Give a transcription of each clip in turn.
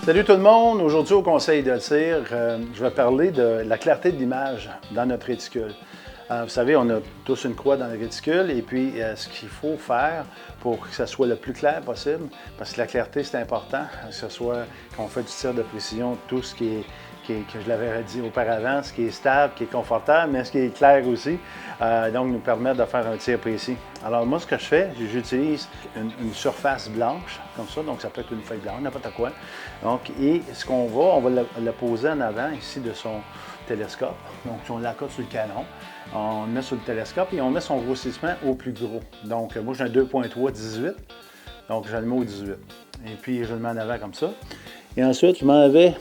Salut tout le monde! Aujourd'hui au conseil de tir, je vais parler de la clarté de l'image dans notre réticule. Vous savez, on a tous une croix dans le réticule et puis ce qu'il faut faire pour que ça soit le plus clair possible, parce que la clarté c'est important, que ce soit quand on fait du tir de précision, tout ce qui est que je l'avais dit auparavant, ce qui est stable, qui est confortable, mais ce qui est clair aussi, donc nous permet de faire un tir précis. Alors moi, ce que je fais, j'utilise une surface blanche, comme ça, donc ça peut être une feuille blanche, n'importe quoi. Donc, et ce qu'on va, on va le poser en avant ici de son télescope. Donc, on l'accote sur le canon, on le met sur le télescope et on met son grossissement au plus gros. Donc, moi j'ai un 2.3 18, donc je le mets au 18. Et puis, je le mets en avant comme ça. Et ensuite, je m'en vais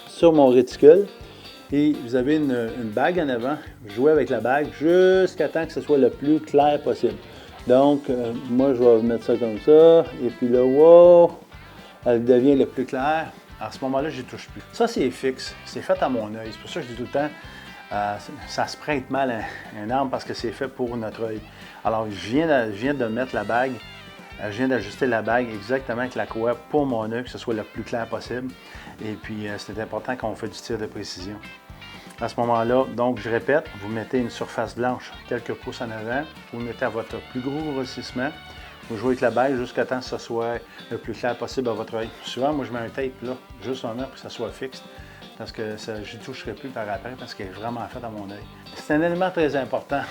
sur mon réticule et vous avez une bague en avant. Vous jouez avec la bague jusqu'à temps que ce soit le plus clair possible. Donc, moi, je vais mettre ça comme ça. Et puis là, wow, elle devient le plus clair. À ce moment-là, je n'y touche plus. Ça, c'est fixe. C'est fait à mon œil. C'est pour ça que je dis tout le temps, ça se prête mal à une arme parce que c'est fait pour notre œil. Alors, je viens de mettre la bague. Je viens d'ajuster la bague exactement avec la croix pour mon œil, que ce soit le plus clair possible. Et puis, c'est important quand on fait du tir de précision. À ce moment-là, donc, je répète, vous mettez une surface blanche quelques pouces en avant, vous mettez à votre plus gros grossissement, vous jouez avec la bague jusqu'à temps que ce soit le plus clair possible à votre œil. Souvent, moi, je mets un tape là, juste en là pour que ça soit fixe, parce que je n'y toucherai plus par après, parce qu'elle est vraiment faite à mon œil. C'est un élément très important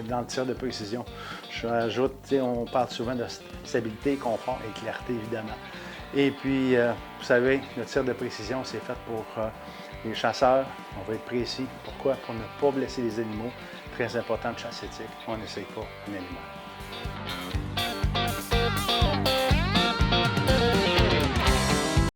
dans le tir de précision. Je rajoute, on parle souvent de stabilité, confort et clarté, évidemment. Et puis, vous savez, le tir de précision, c'est fait pour les chasseurs. On va être précis. Pourquoi? Pour ne pas blesser les animaux. Très important de chasse éthique. On n'essaye pas un animal.